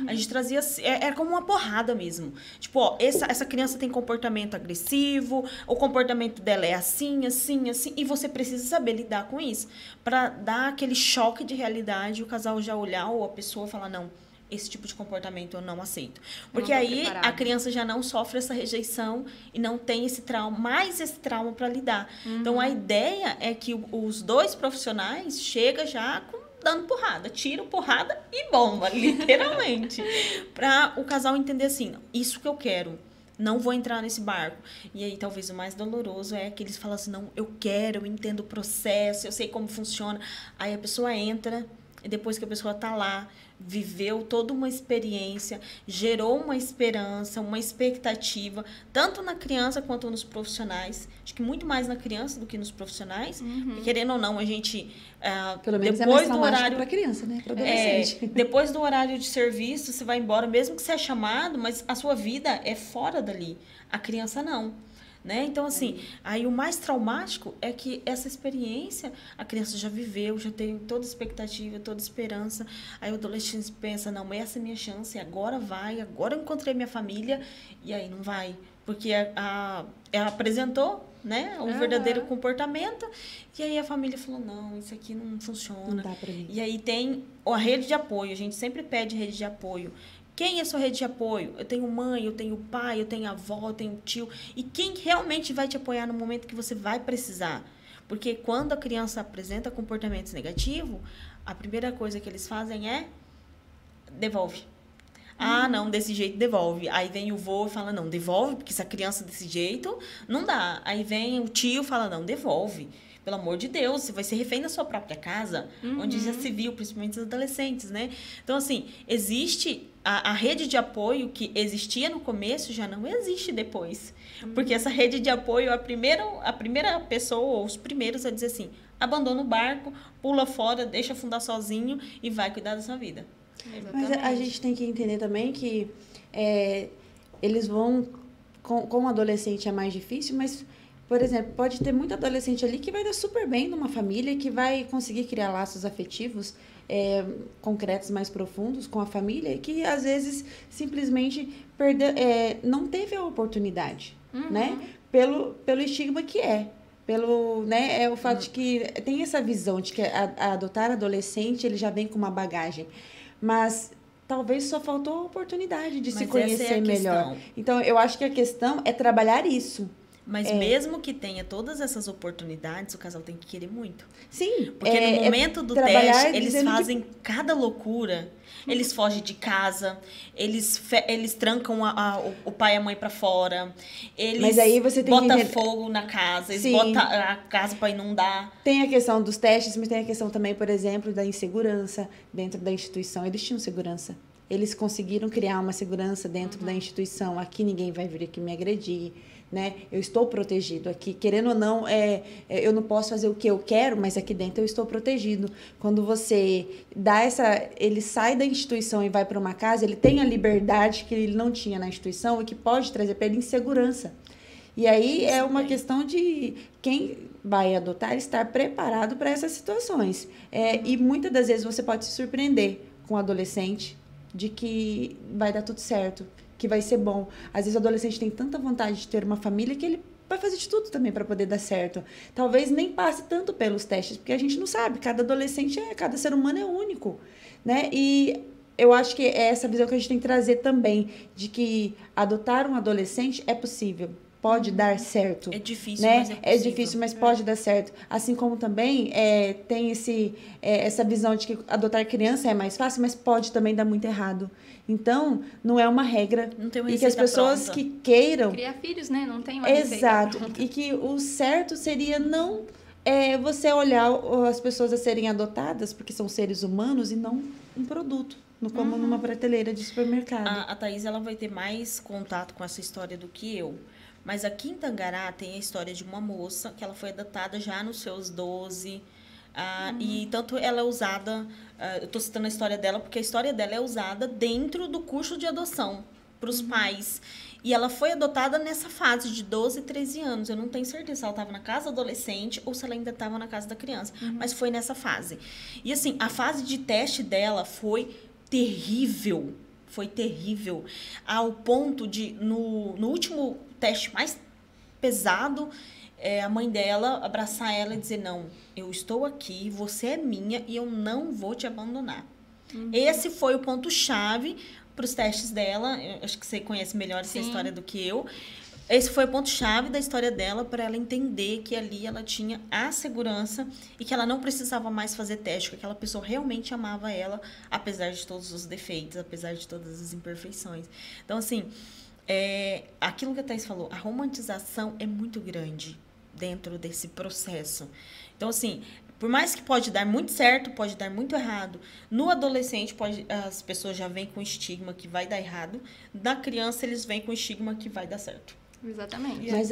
A gente trazia... Era como uma porrada mesmo. Tipo, essa criança tem comportamento agressivo, o comportamento dela é assim, assim, assim, e você precisa saber lidar com isso. Para dar aquele choque de realidade, o casal já olhar ou a pessoa falar, não, esse tipo de comportamento eu não aceito. Porque aí a criança já não sofre essa rejeição e não tem esse trauma para lidar. Então, a ideia é que os dois profissionais chegam já dando porrada, tiro, porrada e bomba, literalmente. Para o casal entender assim, isso que eu quero, não vou entrar nesse barco. E aí, talvez o mais doloroso é que eles falam assim, não, eu quero, eu entendo o processo, eu sei como funciona. Aí a pessoa entra, e depois que a pessoa está lá, viveu toda uma experiência, gerou uma esperança, uma expectativa, tanto na criança quanto nos profissionais. Acho que muito mais na criança do que nos profissionais. Porque, querendo ou não, a gente... Pelo menos depois do horário para criança, né? Para adolescente. Depois do horário de serviço, você vai embora, mesmo que você é chamado, mas a sua vida é fora dali. A criança não. Né? Então, assim, aí o mais traumático é que essa experiência a criança já viveu, já tem toda expectativa, toda esperança. Aí o adolescente pensa, não, essa é a minha chance, agora vai, agora eu encontrei minha família, e aí não vai. Porque ela apresentou, né, o verdadeiro comportamento, e aí a família falou, não, isso aqui não funciona. Não dá pra mim. E aí tem a rede de apoio, a gente sempre pede rede de apoio. Quem é a sua rede de apoio? Eu tenho mãe, eu tenho pai, eu tenho avó, eu tenho tio. E quem realmente vai te apoiar no momento que você vai precisar? Porque quando a criança apresenta comportamentos negativos, a primeira coisa que eles fazem é devolve. Ah, não, desse jeito devolve. Aí vem o vô e fala, não, devolve, porque essa criança desse jeito não dá. Aí vem o tio e fala, não, devolve. Pelo amor de Deus, você vai ser refém na sua própria casa, onde já se viu, principalmente os adolescentes, né? Então, assim, existe a rede de apoio que existia no começo, já não existe depois. Porque essa rede de apoio, a primeira pessoa, ou os primeiros a dizer assim, abandona o barco, pula fora, deixa afundar sozinho e vai cuidar da sua vida. Mas a gente tem que entender também que eles vão... Com o adolescente é mais difícil, mas... Por exemplo, pode ter muito adolescente ali que vai dar super bem numa família, que vai conseguir criar laços afetivos concretos mais profundos com a família, e que às vezes simplesmente não teve a oportunidade, né? Pelo estigma que né? O fato de que tem essa visão de que a adotar adolescente ele já vem com uma bagagem, mas talvez só faltou a oportunidade de se conhecer melhor. Então, eu acho que a questão é trabalhar isso. Mas mesmo que tenha todas essas oportunidades, o casal tem que querer muito. Sim. Porque no momento do teste, eles fazem cada loucura. Eles fogem de casa, eles trancam o pai e a mãe pra fora, eles botam fogo na casa, eles botam a casa pra inundar. Tem a questão dos testes, mas tem a questão também, por exemplo, da insegurança dentro da instituição. Eles tinham segurança. eles conseguiram criar uma segurança dentro da instituição. Aqui ninguém vai vir aqui me agredir, né? Eu estou protegido aqui, querendo ou não, eu não posso fazer o que eu quero, mas aqui dentro eu estou protegido. Quando você ele sai da instituição e vai para uma casa, ele tem a liberdade que ele não tinha na instituição e que pode trazer para ele insegurança. E aí é uma questão de quem vai adotar estar preparado para essas situações. E muitas das vezes você pode se surpreender com um adolescente de que vai dar tudo certo, que vai ser bom. Às vezes o adolescente tem tanta vontade de ter uma família que ele vai fazer de tudo também para poder dar certo. Talvez nem passe tanto pelos testes, porque a gente não sabe, cada adolescente, cada ser humano é único, né? E eu acho que é essa visão que a gente tem que trazer também, de que adotar um adolescente é possível. Pode dar certo. É difícil, né? Mas é possível. É difícil, mas pode dar certo. Assim como também tem essa visão de que adotar criança é mais fácil, mas pode também dar muito errado. Então, não é uma regra. Não tem uma e que as pessoas pronta. que queiram... Criar filhos, né? Não tem uma Exato. receita. E que o certo seria não você olhar as pessoas a serem adotadas, porque são seres humanos, e não um produto. Como numa prateleira de supermercado. A Thaís, ela vai ter mais contato com essa história do que eu. Mas aqui em Tangará tem a história de uma moça que ela foi adotada já nos seus 12. E tanto ela é usada... eu estou citando a história dela porque a história dela é usada dentro do curso de adoção para os pais. E ela foi adotada nessa fase de 12, 13 anos. Eu não tenho certeza se ela estava na casa adolescente ou se ela ainda estava na casa da criança. Mas foi nessa fase. E assim, a fase de teste dela foi terrível. Foi terrível. Ao ponto de, no último teste mais pesado, a mãe dela abraçar ela e dizer, não, eu estou aqui, você é minha e eu não vou te abandonar. Esse foi o ponto-chave para os testes dela. Eu acho que você conhece melhor essa história do que eu. Esse foi o ponto-chave da história dela para ela entender que ali ela tinha a segurança e que ela não precisava mais fazer teste, que aquela pessoa realmente amava ela, apesar de todos os defeitos, apesar de todas as imperfeições. Então, assim, aquilo que a Thaís falou, a romantização é muito grande dentro desse processo. Então, assim, por mais que pode dar muito certo, pode dar muito errado. No adolescente, as pessoas já vêm com estigma que vai dar errado. Na criança, eles vêm com estigma que vai dar certo. Exatamente. Mas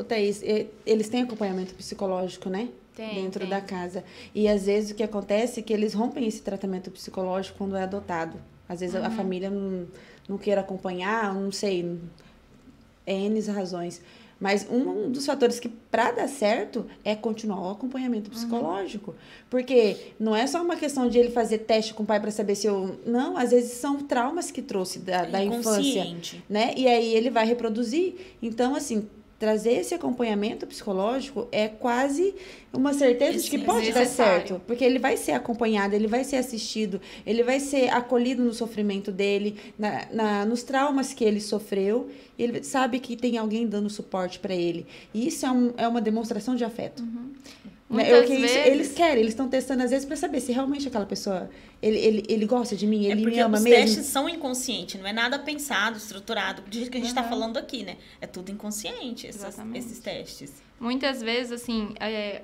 Thaís, eles têm acompanhamento psicológico, né? Dentro da casa. E às vezes o que acontece é que eles rompem esse tratamento psicológico quando é adotado. Às vezes a família não queira acompanhar, não sei, N razões. Mas um dos fatores que, para dar certo, é continuar o acompanhamento psicológico. Porque não é só uma questão de ele fazer teste com o pai para saber se eu... Não, às vezes são traumas que trouxe da infância. Né? E aí ele vai reproduzir. Então, assim, trazer esse acompanhamento psicológico é quase uma certeza de que pode dar certo. Porque ele vai ser acompanhado, ele vai ser assistido, ele vai ser acolhido no sofrimento dele, nos traumas que ele sofreu. Ele sabe que tem alguém dando suporte para ele. E isso é uma demonstração de afeto. Muitas vezes... Eles estão testando às vezes para saber se realmente aquela pessoa, ele gosta de mim, ele me ama mesmo. Porque os testes são inconscientes, não é nada pensado, estruturado, do jeito que a gente está falando aqui, né? É tudo inconsciente, esses testes. Muitas vezes, assim,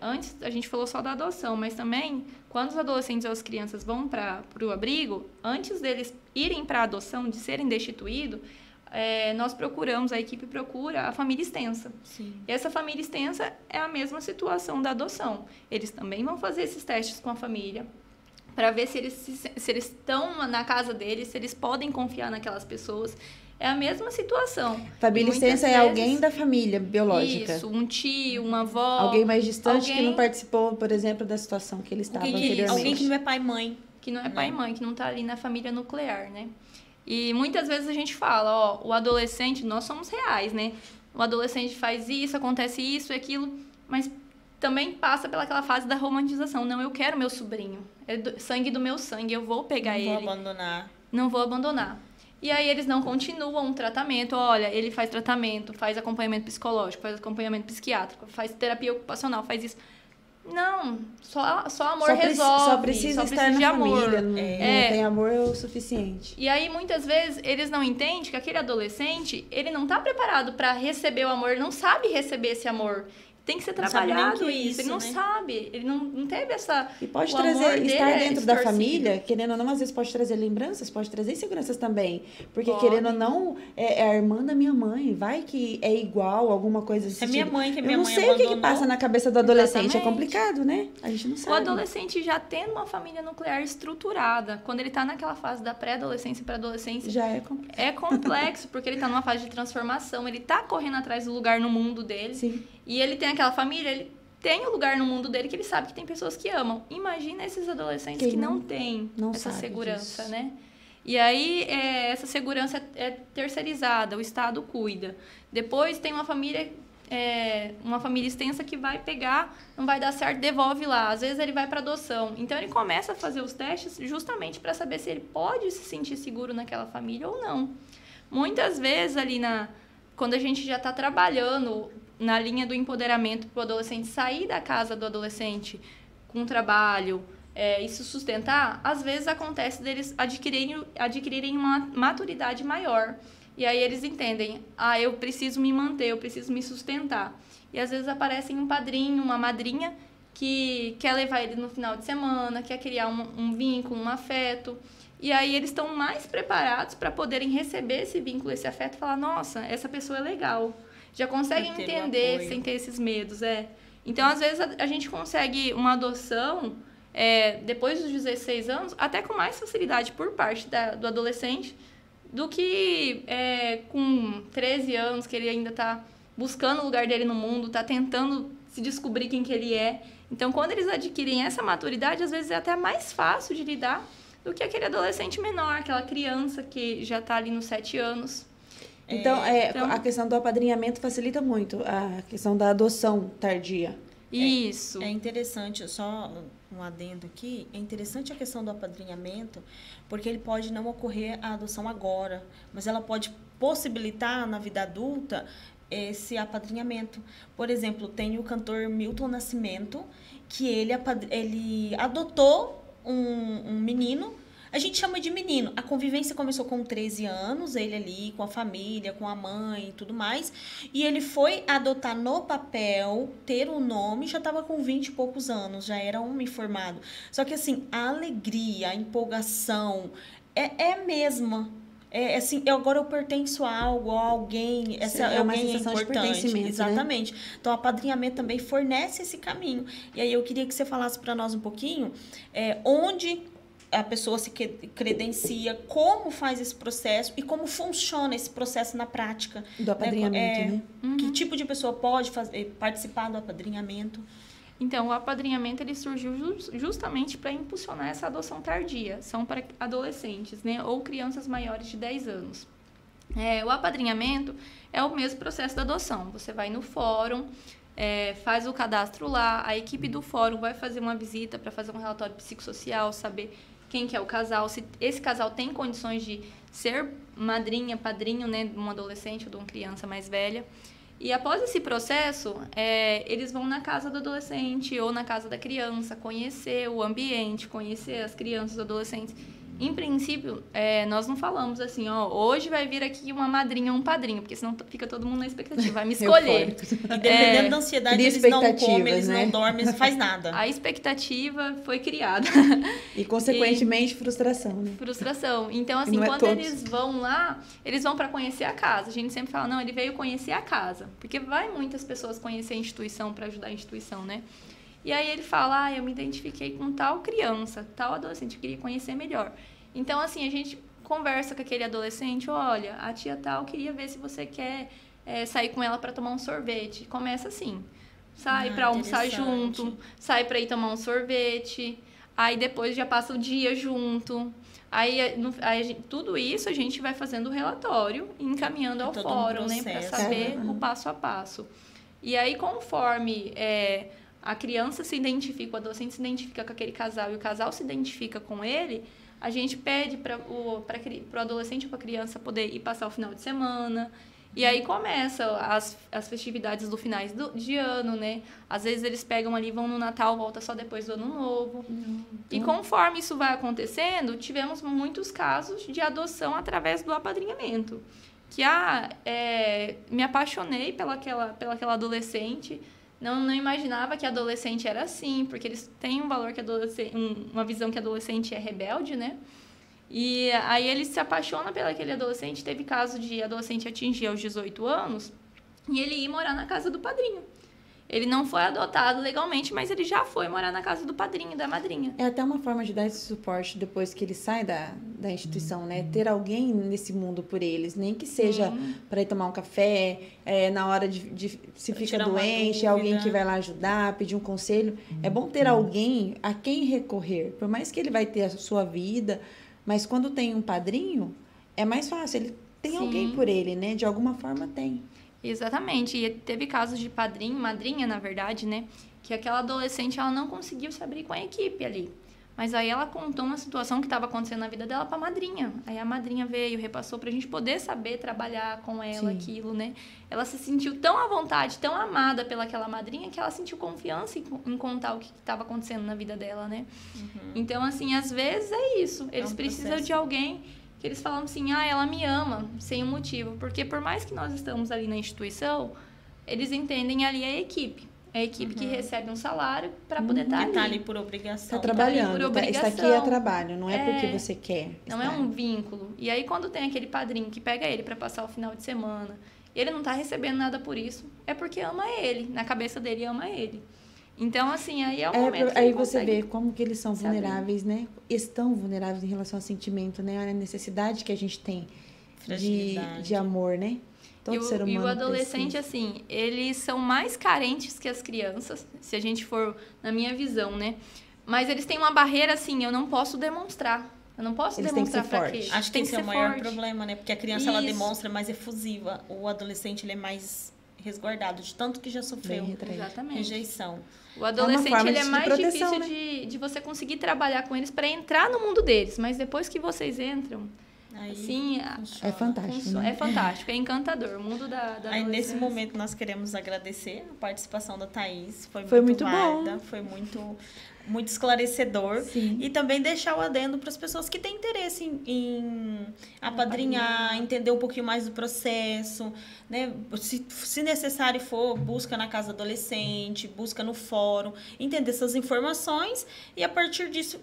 antes a gente falou só da adoção, mas também, quando os adolescentes ou as crianças vão para o abrigo, antes deles irem para a adoção, de serem destituídos, a equipe procura a família extensa. Sim. E essa família extensa é a mesma situação da adoção. Eles também vão fazer esses testes com a família para ver se eles estão na casa deles, se eles podem confiar naquelas pessoas. É a mesma situação. Família extensa é alguém da família biológica. Isso, um tio, uma avó. Alguém mais distante que não participou, por exemplo, da situação que ele estava anteriormente. Alguém que não é pai e mãe. Que não é pai e mãe, que não está ali na família nuclear, né? E muitas vezes a gente fala, o adolescente, nós somos reais, né? O adolescente faz isso, acontece isso e aquilo, mas também passa pelaquela fase da romantização. Não, eu quero meu sobrinho, sangue do meu sangue, eu vou pegar ele. Não vou abandonar. Não vou abandonar. E aí eles não continuam o tratamento. Olha, ele faz tratamento, faz acompanhamento psicológico, faz acompanhamento psiquiátrico, faz terapia ocupacional, faz isso. Não, só amor resolve. Só precisa estar de na amor. Família, não tem amor é o suficiente. E aí, muitas vezes, eles não entendem que aquele adolescente, ele não está preparado para receber o amor, não sabe receber esse amor. tem que ser trabalhado isso. Ele não né? sabe, ele não teve essa... E pode trazer, estar dentro da família, querendo ou não, às vezes pode trazer lembranças, pode trazer inseguranças também. Porque, querendo ou não, é a irmã da minha mãe, vai que é igual, alguma coisa assim. É minha mãe, que minha mãe abandonou. Eu não sei o que passa na cabeça do adolescente, é complicado, né? A gente não sabe. O adolescente já tendo uma família nuclear estruturada, quando ele tá naquela fase da pré-adolescência para adolescência, já é complexo. É complexo, porque ele tá numa fase de transformação, ele tá correndo atrás do lugar no mundo dele. Sim. E ele tem aquela família, ele tem o lugar no mundo dele que ele sabe que tem pessoas que amam. Imagina esses adolescentes que não têm essa segurança, disso, né? E aí, essa segurança é terceirizada, o Estado cuida. Depois tem uma família extensa que vai pegar, não vai dar certo, devolve lá. Às vezes ele vai para adoção. Então, ele começa a fazer os testes justamente para saber se ele pode se sentir seguro naquela família ou não. Muitas vezes, ali quando a gente já está trabalhando na linha do empoderamento para o adolescente sair da casa do adolescente com trabalho, e se sustentar, às vezes acontece deles adquirirem uma maturidade maior. E aí eles entendem, eu preciso me manter, eu preciso me sustentar. E às vezes aparecem um padrinho, uma madrinha, que quer levar ele no final de semana, quer criar um vínculo, um afeto. E aí eles estão mais preparados para poderem receber esse vínculo, esse afeto e falar, nossa, essa pessoa é legal. Já conseguem entender sem ter esses medos. Então, às vezes, a gente consegue uma adoção depois dos 16 anos, até com mais facilidade por parte do adolescente, do que com 13 anos, que ele ainda está buscando o lugar dele no mundo, está tentando se descobrir quem que ele é. Então, quando eles adquirem essa maturidade, às vezes é até mais fácil de lidar do que aquele adolescente menor, aquela criança que já está ali nos 7 anos. Então, a questão do apadrinhamento facilita muito a questão da adoção tardia. Isso. É interessante, só um adendo aqui, é interessante a questão do apadrinhamento, porque ele pode não ocorrer a adoção agora, mas ela pode possibilitar na vida adulta esse apadrinhamento. Por exemplo, tem o cantor Milton Nascimento, que ele adotou um menino. A gente chama de menino. A convivência começou com 13 anos, ele ali, com a família, com a mãe e tudo mais. E ele foi adotar no papel, ter o nome, já estava com 20 e poucos anos, já era homem formado. Só que, assim, a alegria, a empolgação é a mesma. Assim, agora eu pertenço a algo, a alguém, alguém é importante. Exatamente. Né? Então, o apadrinhamento também fornece esse caminho. E aí eu queria que você falasse para nós um pouquinho onde a pessoa se credencia, como faz esse processo e como funciona esse processo na prática. Do apadrinhamento, né? Que tipo de pessoa pode participar do apadrinhamento? Então, o apadrinhamento ele surgiu justamente para impulsionar essa adoção tardia. São para adolescentes, né? Ou crianças maiores de 10 anos. O apadrinhamento é o mesmo processo da adoção. Você vai no fórum, faz o cadastro lá, a equipe do fórum vai fazer uma visita para fazer um relatório psicossocial, saber quem que é o casal, se esse casal tem condições de ser madrinha, padrinho, né, de um adolescente ou de uma criança mais velha. E após esse processo, eles vão na casa do adolescente ou na casa da criança, conhecer o ambiente, conhecer as crianças, os adolescentes. Em princípio, nós não falamos assim, hoje vai vir aqui uma madrinha ou um padrinho, porque senão fica todo mundo na expectativa, vai me escolher. E dependendo da ansiedade, eles não comem, eles não dormem, eles não fazem nada. A expectativa foi criada. E, consequentemente, frustração, né? Frustração. Então, assim, quando eles vão lá, eles vão para conhecer a casa. A gente sempre fala, não, ele veio conhecer a casa. Porque vai muitas pessoas conhecer a instituição para ajudar a instituição, né? E aí ele fala, eu me identifiquei com tal criança, tal adolescente, eu queria conhecer melhor. Então, assim, a gente conversa com aquele adolescente, olha, a tia tal queria ver se você quer sair com ela para tomar um sorvete. Começa assim, sai para almoçar junto, sai para ir tomar um sorvete, aí depois já passa o dia junto. Aí tudo isso a gente vai fazendo o relatório e encaminhando ao fórum, né, para saber o passo a passo. E aí, conforme a criança se identifica, o adolescente se identifica com aquele casal e o casal se identifica com ele, a gente pede para o adolescente ou para a criança poder ir passar o final de semana. E aí começa as festividades do finais de ano, né? Às vezes eles pegam ali, vão no Natal, volta só depois do Ano Novo. E conforme isso vai acontecendo, tivemos muitos casos de adoção através do apadrinhamento. Que me apaixonei pelaquela adolescente, não imaginava que adolescente era assim, porque eles têm um valor que uma visão que adolescente é rebelde, né? E aí ele se apaixona pelo aquele adolescente. Teve caso de adolescente atingir aos 18 anos e ele ir morar na casa do padrinho. Ele não foi adotado legalmente, mas ele já foi morar na casa do padrinho, da madrinha. É até uma forma de dar esse suporte depois que ele sai da instituição, né? Ter alguém nesse mundo por eles, nem que seja para ir tomar um café, na hora de se fica doente, alguém que vai lá ajudar, pedir um conselho. É bom ter alguém a quem recorrer, por mais que ele vai ter a sua vida, mas quando tem um padrinho, é mais fácil. Ele tem alguém por ele, né? De alguma forma tem. Exatamente. E teve casos de padrinho, madrinha, na verdade, né? Que aquela adolescente, ela não conseguiu se abrir com a equipe ali. Mas aí ela contou uma situação que estava acontecendo na vida dela para a madrinha. Aí a madrinha veio, repassou para a gente poder saber trabalhar com ela, aquilo, né? Ela se sentiu tão à vontade, tão amada pelaquela madrinha, que ela sentiu confiança em contar o que estava acontecendo na vida dela, né? Então, assim, às vezes é isso. Eles precisam de alguém que eles falam assim, ela me ama, sem um motivo. Porque por mais que nós estamos ali na instituição, eles entendem ali a equipe. É a equipe que recebe um salário para poder estar ali. Está ali por obrigação. Está trabalhando. Por obrigação. Está aqui é trabalho, não é porque você quer. Não é um vínculo. E aí, quando tem aquele padrinho que pega ele para passar o final de semana, ele não está recebendo nada por isso, é porque ama ele. Na cabeça dele, ama ele. Então, assim, aí é o momento que aí você vê como que eles são vulneráveis, né? Estão vulneráveis em relação ao sentimento, né? A necessidade que a gente tem de amor, né? Todo ser humano e o adolescente, precisa. assim, eles são mais carentes que as crianças, se a gente for na minha visão, né? Mas eles têm uma barreira, assim, eu não posso demonstrar. Eu não posso demonstrar fraqueza. Acho que tem que ser o maior problema, né? Porque a criança, ela demonstra mais efusiva. O adolescente, ele é mais resguardado, de tanto que já sofreu rejeição. O adolescente, ele é mais proteção, difícil de você conseguir trabalhar com eles para entrar no mundo deles. Mas depois que vocês entram, aí, assim, é fantástico. Né? É fantástico, é encantador. O mundo da aí, nesse momento, nós queremos agradecer a participação da Thaís. Foi muito válida, bom. Foi muito esclarecedor. Sim. E também deixar o adendo para as pessoas que têm interesse em apadrinhar, entender um pouquinho mais do processo, né? Se necessário for, busca na casa adolescente, busca no fórum, entender essas informações e, a partir disso,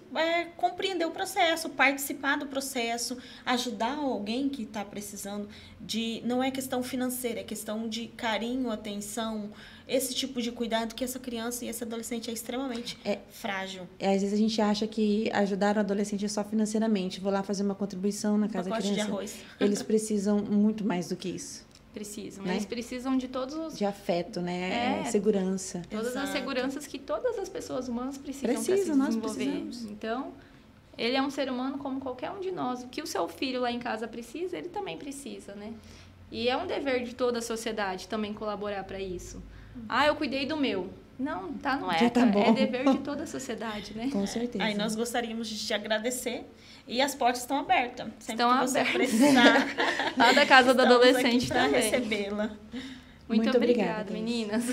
compreender o processo, participar do processo, ajudar alguém que está precisando de... Não é questão financeira, é questão de carinho, atenção, esse tipo de cuidado que essa criança e esse adolescente é extremamente frágil. Às vezes a gente acha que ajudar o adolescente é só financeiramente. Vou lá fazer uma contribuição na casa da criança. De arroz. Eles precisam muito mais do que isso. Precisam. Né? Eles precisam de todos os... De afeto, né? Segurança. Todas as seguranças que todas as pessoas humanas precisam para se nós desenvolver. Precisamos. Então, ele é um ser humano como qualquer um de nós. O que o seu filho lá em casa precisa, ele também precisa, né? E é um dever de toda a sociedade também colaborar para isso. Eu cuidei do meu. Não, não é. Tá bom. É dever de toda a sociedade, né? Com certeza. Aí nós gostaríamos de te agradecer. E as portas estão abertas. Sempre estão que você abertas. precisar. Lá da casa do adolescente para também. recebê-la. Muito obrigada, meninas.